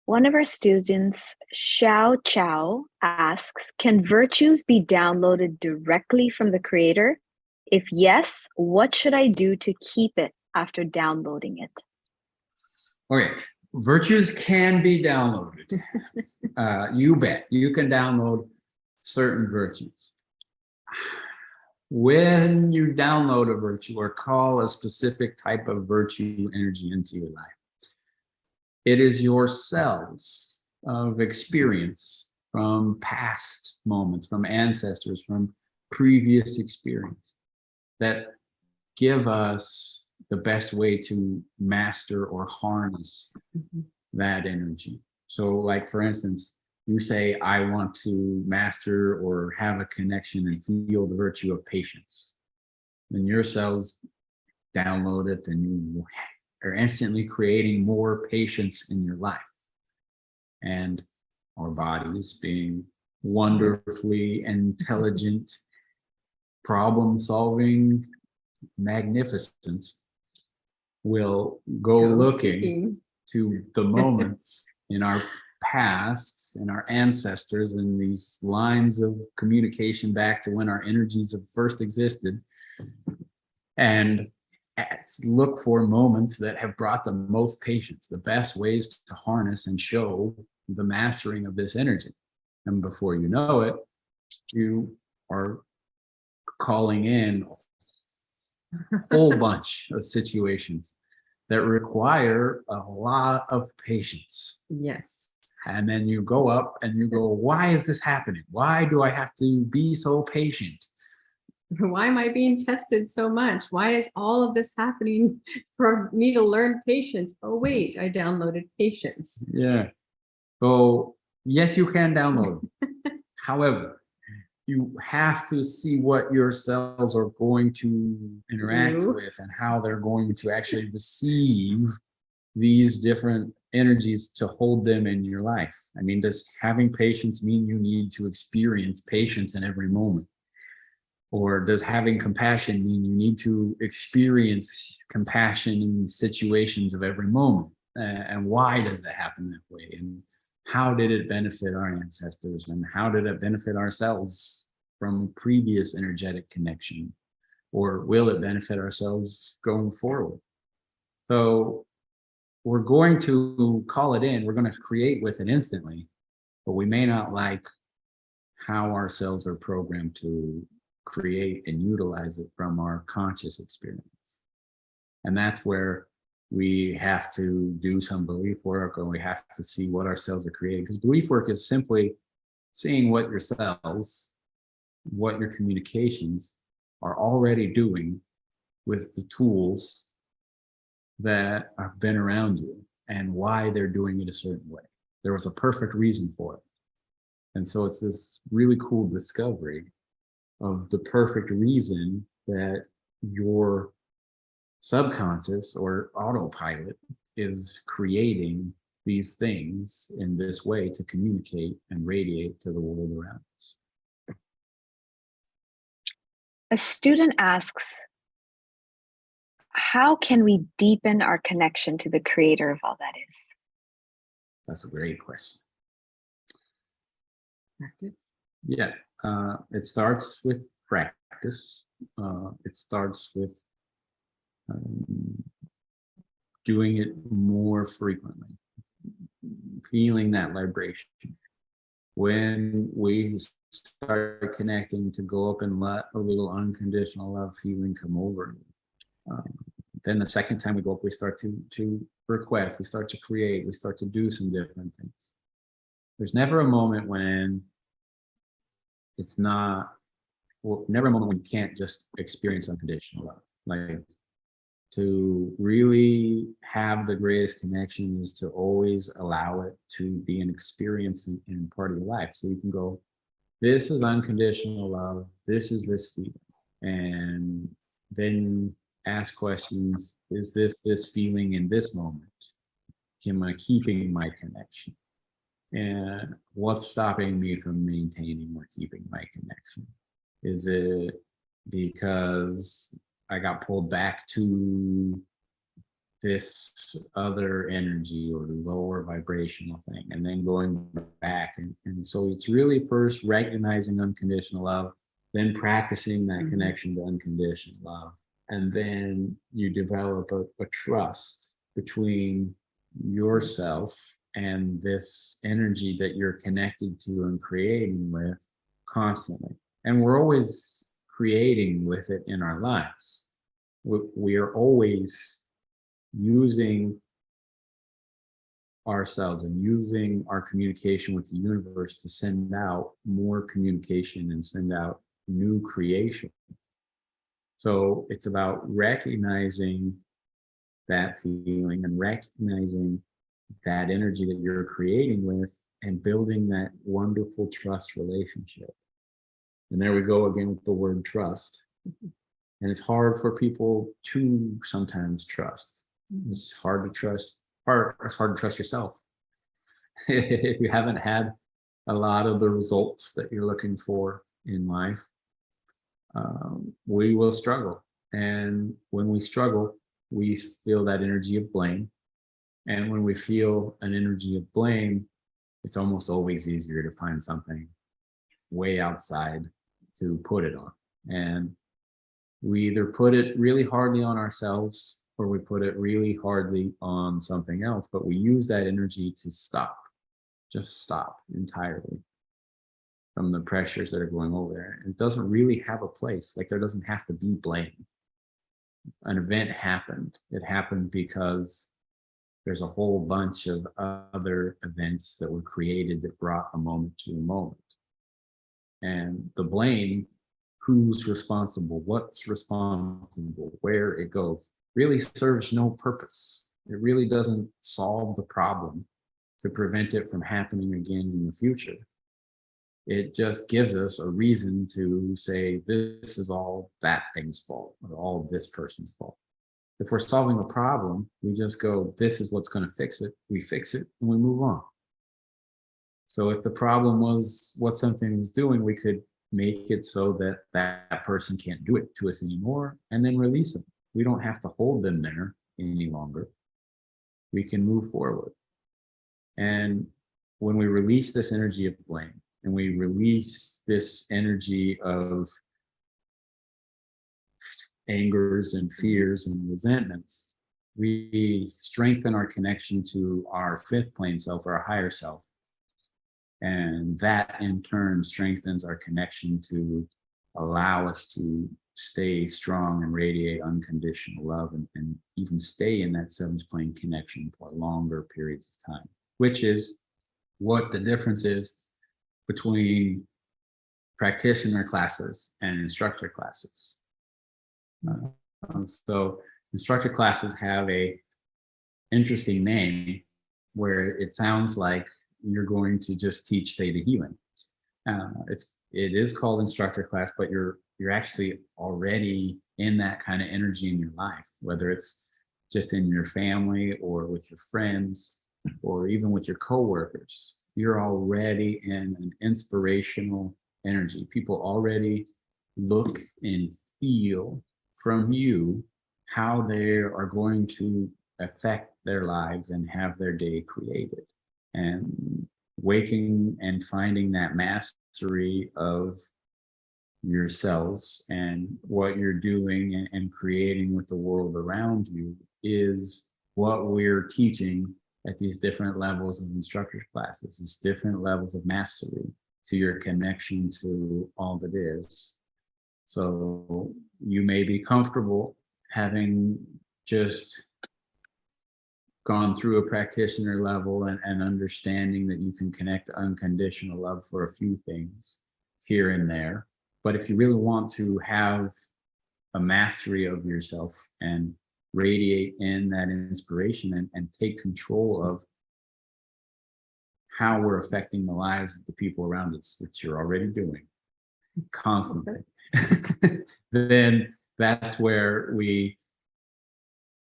One of our students, Xiao Chow, asks, can virtues be downloaded directly from the creator? If yes, what should I do to keep it after downloading it? Okay, virtues can be downloaded. You bet. You can download certain virtues. When you download a virtue or call a specific type of virtue energy into your life, it is your cells of experience from past moments, from ancestors, from previous experience, that give us the best way to master or harness that energy. So like, for instance, you say, I want to master or have a connection and feel the virtue of patience. Then your cells download it and you are instantly creating more patience in your life. And our bodies, being wonderfully intelligent, problem-solving magnificence, will go looking to the moments in our past and our ancestors and these lines of communication back to when our energies have first existed, and look for moments that have brought the most patience, the best ways to harness and show the mastering of this energy. And before you know it, you are calling in a whole bunch of situations that require a lot of patience. Yes. And then you go up and you go, why is this happening? Why do I have to be so patient? Why am I being tested so much? Why is all of this happening for me to learn patience? Oh, wait, I downloaded patience. Yeah. So yes, you can download. However, you have to see what your cells are going to interact with and how they're going to actually receive these different energies to hold them in your life. I mean, does having patience mean you need to experience patience in every moment? Or does having compassion mean you need to experience compassion in situations of every moment? And why does it happen that way? And how did it benefit our ancestors? And how did it benefit ourselves from previous energetic connection? Or will it benefit ourselves going forward? So we're going to call it in, we're going to create with it instantly, but we may not like how our cells are programmed to create and utilize it from our conscious experience. And that's where we have to do some belief work, or we have to see what our cells are creating. Because belief work is simply seeing what your cells, what your communications are already doing with the tools that have been around you and why they're doing it a certain way. There was a perfect reason for it. And so it's this really cool discovery of the perfect reason that your subconscious or autopilot is creating these things in this way to communicate and radiate to the world around us. A student asks, how can we deepen our connection to the creator of all that is? That's a great question. Practice. Yeah, it starts with practice. It starts with doing it more frequently, feeling that vibration. When we start connecting, to go up and let a little unconditional love feeling come over, Then the second time we go up, we start to request, we start to create, we start to do some different things. There's never a moment when it's not, well, never a moment when you can't just experience unconditional love. Like, to really have the greatest connection is to always allow it to be an experience in part of your life. So you can go, this is unconditional love, this is this feeling. And then ask questions, is this feeling in this moment? Am I keeping my connection? And what's stopping me from maintaining or keeping my connection? Is it because I got pulled back to this other energy or lower vibrational thing, and then going back? And so it's really first recognizing unconditional love, then practicing that connection to unconditional love. And then you develop a trust between yourself and this energy that you're connected to and creating with constantly. And we're always creating with it in our lives. We are always using ourselves and using our communication with the universe to send out more communication and send out new creation. So it's about recognizing that feeling and recognizing that energy that you're creating with and building that wonderful trust relationship. And there we go again with the word trust. And it's hard for people to sometimes trust. It's hard to trust, it's hard to trust yourself. If you haven't had a lot of the results that you're looking for in life, we will struggle. And when we struggle, we feel that energy of blame. And when we feel an energy of blame, it's almost always easier to find something way outside to put it on. And we either put it really hardly on ourselves or we put it really hardly on something else, but we use that energy to just stop entirely from the pressures that are going over there. It doesn't really have a place. Like, there doesn't have to be blame. An event happened. It happened because there's a whole bunch of other events that were created that brought a moment to a moment. And the blame, who's responsible, what's responsible, where it goes, really serves no purpose. It really doesn't solve the problem to prevent it from happening again in the future. It just gives us a reason to say, this is all that thing's fault or all this person's fault. If we're solving a problem, we just go, this is what's going to fix it. We fix it and we move on. So if the problem was what something was doing, we could make it so that that person can't do it to us anymore and then release them. We don't have to hold them there any longer. We can move forward. And when we release this energy of blame and we release this energy of angers and fears and resentments, we strengthen our connection to our fifth plane self, our higher self. And that in turn strengthens our connection to allow us to stay strong and radiate unconditional love and even stay in that seventh plane connection for longer periods of time, which is what the difference is between practitioner classes and instructor classes. So instructor classes have a interesting name where it sounds like you're going to just teach theta healing. It is called instructor class, but you're actually already in that kind of energy in your life, whether it's just in your family or with your friends or even with your coworkers. You're already in an inspirational energy. People already look and feel from you how they are going to affect their lives and have their day created. And waking and finding that mastery of yourselves and what you're doing and creating with the world around you is what we're teaching at these different levels of instructor classes, these different levels of mastery to your connection to all that is. So you may be comfortable having just gone through a practitioner level and understanding that you can connect to unconditional love for a few things here and there. But if you really want to have a mastery of yourself and radiate in that inspiration and take control of how we're affecting the lives of the people around us, which you're already doing constantly, then that's where we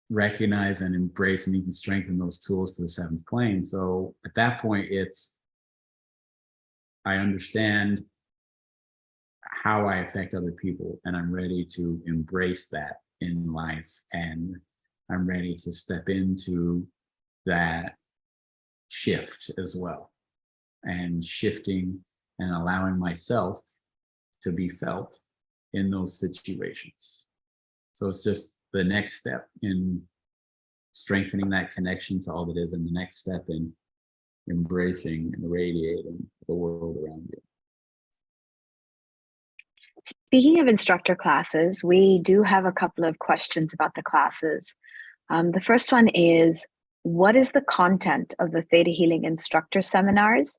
recognize and embrace and even strengthen those tools to the seventh plane. So at that point, it's, I understand how I affect other people, and I'm ready to embrace that in life, and I'm ready to step into that shift as well, and shifting and allowing myself to be felt in those situations. So it's just the next step in strengthening that connection to all that is, and the next step in embracing and radiating the world around you. Speaking of instructor classes, we do have a couple of questions about the classes. The first one is, what is the content of the Theta Healing instructor seminars?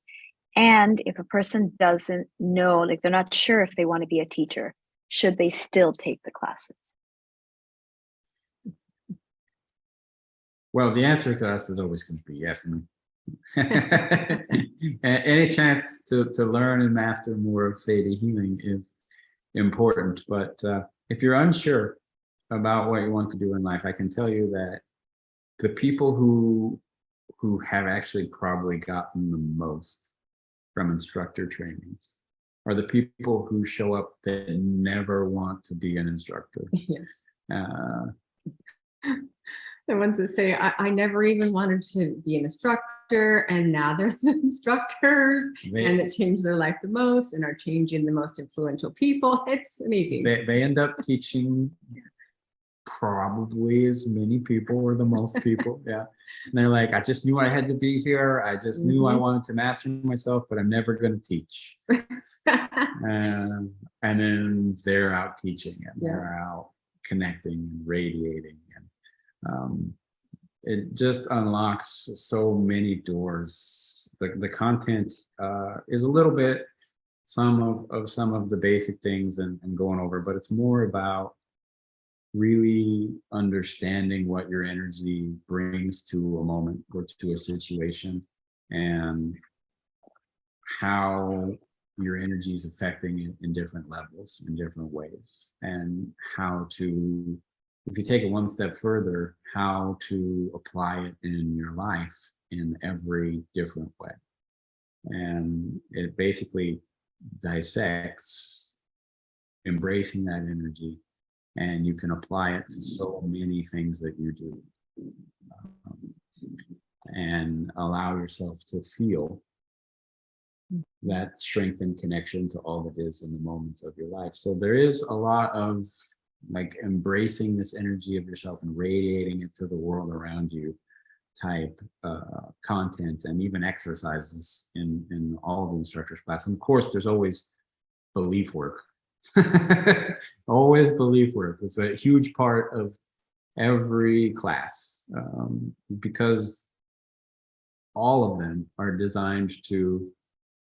And if a person doesn't know, like they're not sure if they want to be a teacher, should they still take the classes? Well, the answer to us is always going to be yes. Any chance to learn and master more of Theta Healing is important. But if you're unsure about what you want to do in life, I can tell you that the people who have actually probably gotten the most from instructor trainings are the people who show up that never want to be an instructor. Yes. The ones that say, I never even wanted to be an instructor, and now there's instructors and that change their life the most and are changing the most influential people. It's amazing. They end up teaching probably as many people or the most people. Yeah. And they're like, I just knew I had to be here. I just knew I wanted to master myself, but I'm never going to teach. And then they're out teaching, and they're out connecting and radiating, and it just unlocks so many doors. The content is a little bit some of the basic things and going over, but it's more about really understanding what your energy brings to a moment or to a situation, and how your energy is affecting it in different levels, in different ways, and how to, if you take it one step further, how to apply it in your life in every different way. And it basically dissects embracing that energy, and you can apply it to so many things that you do, and allow yourself to feel that strength and connection to all that is in the moments of your life. So there is a lot of like embracing this energy of yourself and radiating it to the world around you type content, and even exercises in all the instructors' class. And of course, there's always belief work. Always belief work is a huge part of every class, because all of them are designed to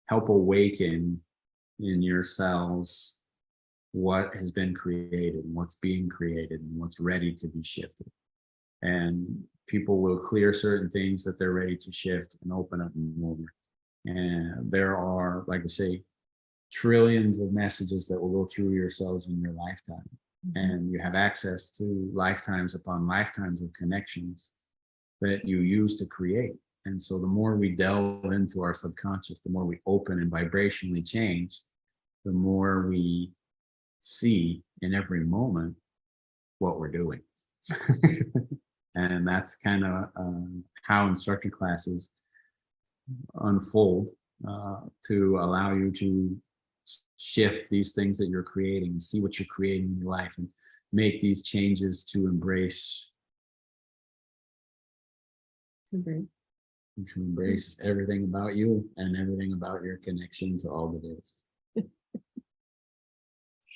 help awaken in your cells what has been created, and what's being created, and what's ready to be shifted. And people will clear certain things that they're ready to shift and open up more. And there are, like I say, trillions of messages that will go through your cells in your lifetime. And you have access to lifetimes upon lifetimes of connections that you use to create. And so the more we delve into our subconscious, the more we open and vibrationally change, the more we see in every moment what we're doing. And that's kind of how instructor classes unfold, to allow you to shift these things that you're creating, and see what you're creating in your life, and make these changes to embrace everything about you and everything about your connection to all that is.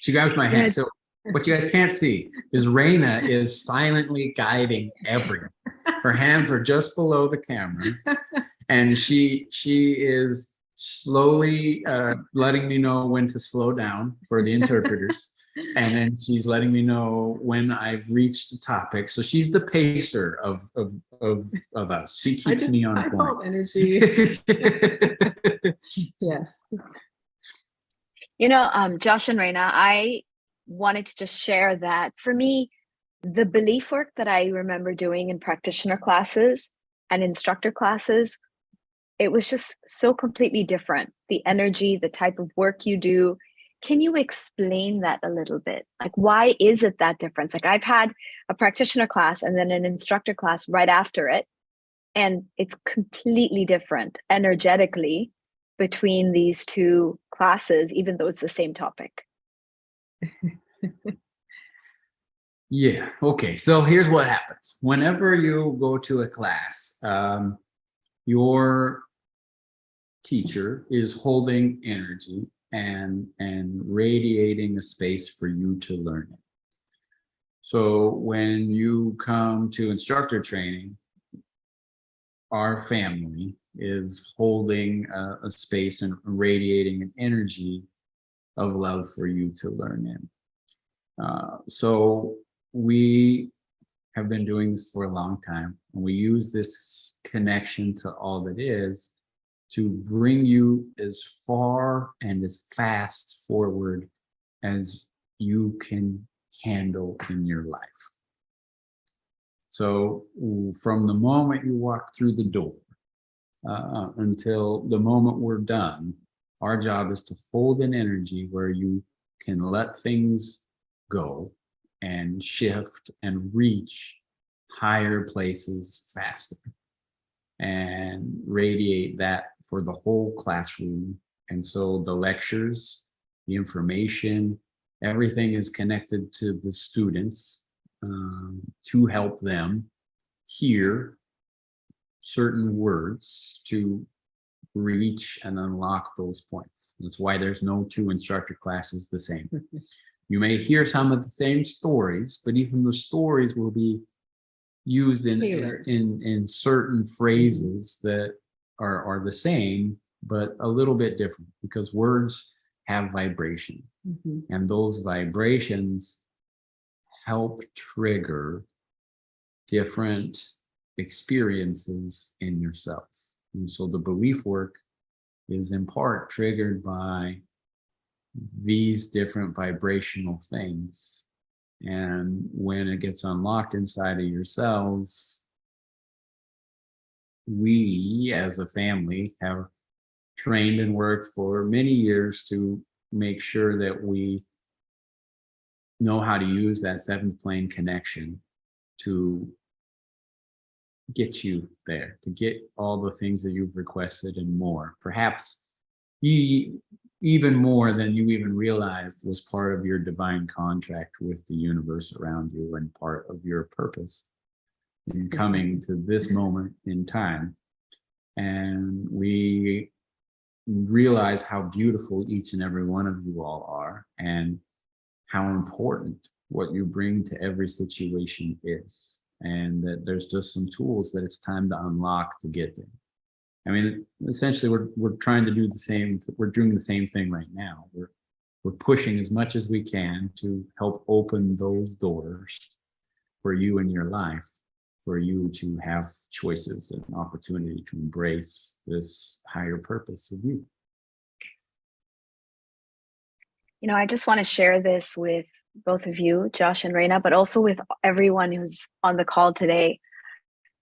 She grabs my hand. So What you guys can't see is Raena is silently guiding everyone. Her hands are just below the camera, and she is slowly letting me know when to slow down for the interpreters. And then she's letting me know when I've reached the topic. So she's the pacer of us. She keeps me on point. Energy. Yes. You know, Josh and Raena, I wanted to just share that for me, the belief work that I remember doing in practitioner classes and instructor classes, it was just so completely different. The energy, the type of work you do. Can you explain that a little bit? Like, why is it that difference? Like, I've had a practitioner class and then an instructor class right after it, and it's completely different energetically between these two classes, even though it's the same topic. Yeah. Okay. So here's what happens. Whenever you go to a class, your teacher is holding energy and radiating a space for you to learn it. So when you come to instructor training, our family is holding a space and radiating an energy of love for you to learn in. So we have been doing this for a long time, and we use this connection to all that is to bring you as far and as fast forward as you can handle in your life. So from the moment you walk through the door until the moment we're done, our job is to hold an energy where you can let things go and shift and reach higher places faster, and radiate that for the whole classroom. And so the lectures, the information, everything is connected to the students to help them hear certain words to reach and unlock those points. That's why there's no two instructor classes the same. You may hear some of the same stories, but even the stories will be used in certain phrases that are the same, but a little bit different, because words have vibration. And those vibrations help trigger different experiences in yourselves. And so the belief work is in part triggered by these different vibrational things. And when it gets unlocked inside of yourselves, we as a family have trained and worked for many years to make sure that we know how to use that seventh plane connection to get you there, to get all the things that you've requested and more. Perhaps even more than you even realized was part of your divine contract with the universe around you and part of your purpose in coming to this moment in time. And we realize how beautiful each and every one of you all are, and how important what you bring to every situation is. And that there's just some tools that it's time to unlock to get there. I mean, essentially, we're trying to do the same. We're doing the same thing right now. We're pushing as much as we can to help open those doors for you in your life, for you to have choices and opportunity to embrace this higher purpose of you. You know, I just want to share this with both of you, Josh and Raena, but also with everyone who's on the call today.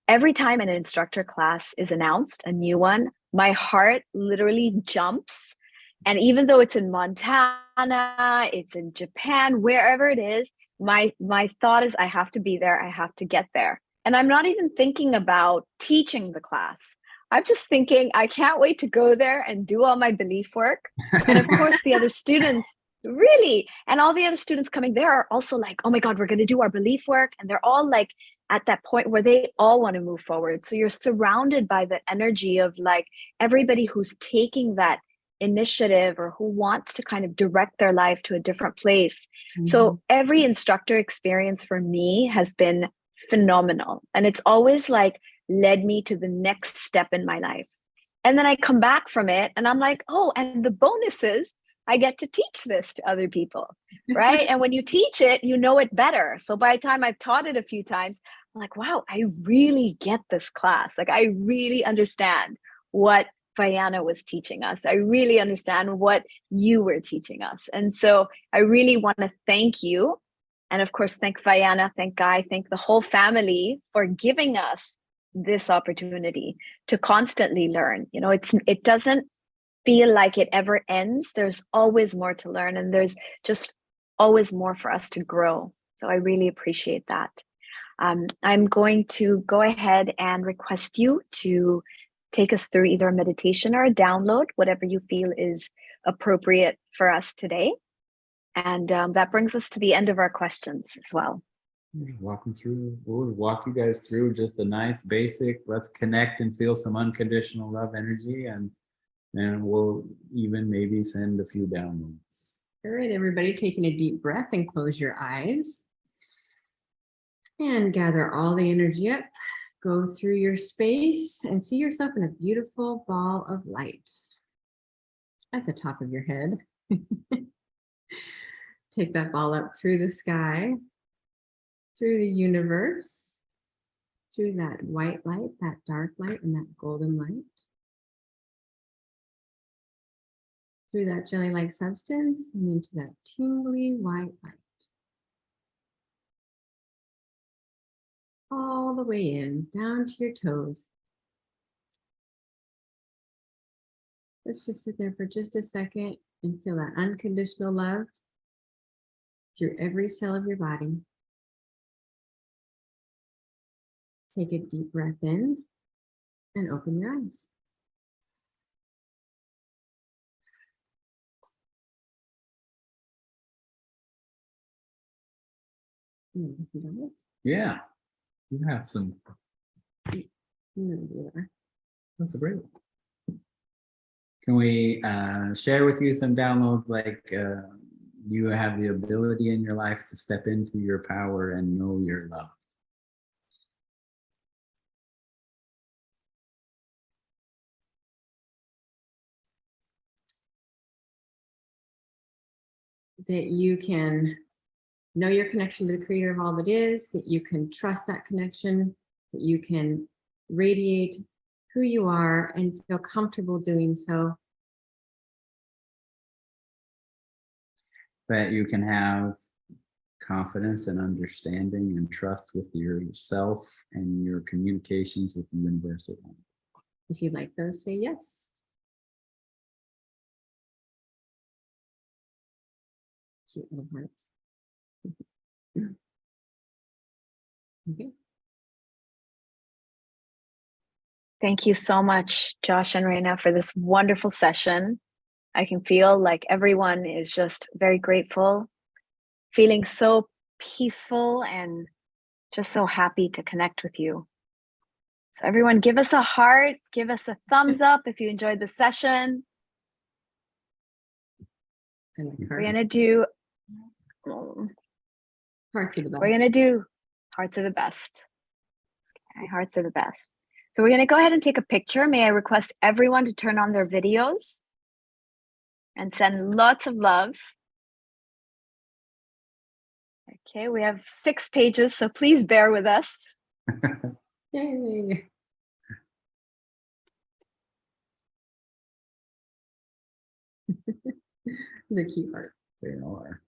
Every time an instructor class is announced, a new one, my heart literally jumps. And even though it's in Montana, it's in Japan, wherever it is, my thought is I have to be there. I have to get there. And I'm not even thinking about teaching the class. I'm just thinking, I can't wait to go there and do all my belief work. And of course, the other students, really, and all the other students coming there are also like, oh my God, we're going to do our belief work. And they're all like at that point where they all want to move forward. So you're surrounded by the energy of like everybody who's taking that initiative or who wants to kind of direct their life to a different place. So every instructor experience for me has been phenomenal. And it's always like led me to the next step in my life. And then I come back from it and I'm like, oh, and the bonus is I get to teach this to other people, right? And when you teach it, you know it better. So by the time I've taught it a few times, I'm like, wow, I really get this class. Like, I really understand what Raena was teaching us. I really understand what you were teaching us. And so I really want to thank you. And of course, thank Raena, thank Guy, thank the whole family for giving us this opportunity to constantly learn. You know, it doesn't feel like it ever ends. There's always more to learn, and there's just always more for us to grow. So I really appreciate that. I'm going to go ahead and request you to take us through either a meditation or a download, whatever you feel is appropriate for us today. And that brings us to the end of our questions as well. We'll walk you guys through just a nice basic, let's connect and feel some unconditional love energy, and we'll even maybe send a few downloads. All right, everybody, taking a deep breath and close your eyes. And gather all the energy up. Go through your space and see yourself in a beautiful ball of light at the top of your head. Take that ball up through the sky, through the universe, through that white light, that dark light, and that golden light. Through that jelly-like substance and into that tingly white light. All the way in, down to your toes. Let's just sit there for just a second and feel that unconditional love through every cell of your body. Take a deep breath in and open your eyes. Yeah, you have some. That's great. Can we share with you some downloads, like you have the ability in your life to step into your power and know your love? That you can know your connection to the creator of all that is, that you can trust that connection, that you can radiate who you are and feel comfortable doing so. That you can have confidence and understanding and trust with yourself and your communications with the universe at home. If you like those, say yes. Cute little hearts. Okay. Thank you so much, Josh and Raena, for this wonderful session. I can feel like everyone is just very grateful, feeling so peaceful and just so happy to connect with you. So everyone, give us a heart, give us a thumbs up if you enjoyed the session. We're gonna do Hearts are the best. We're gonna do hearts are the best. Okay, hearts are the best. So we're gonna go ahead and take a picture. May I request everyone to turn on their videos and send lots of love. Okay, we have 6 pages, so please bear with us. Yay. These are cute hearts. They are.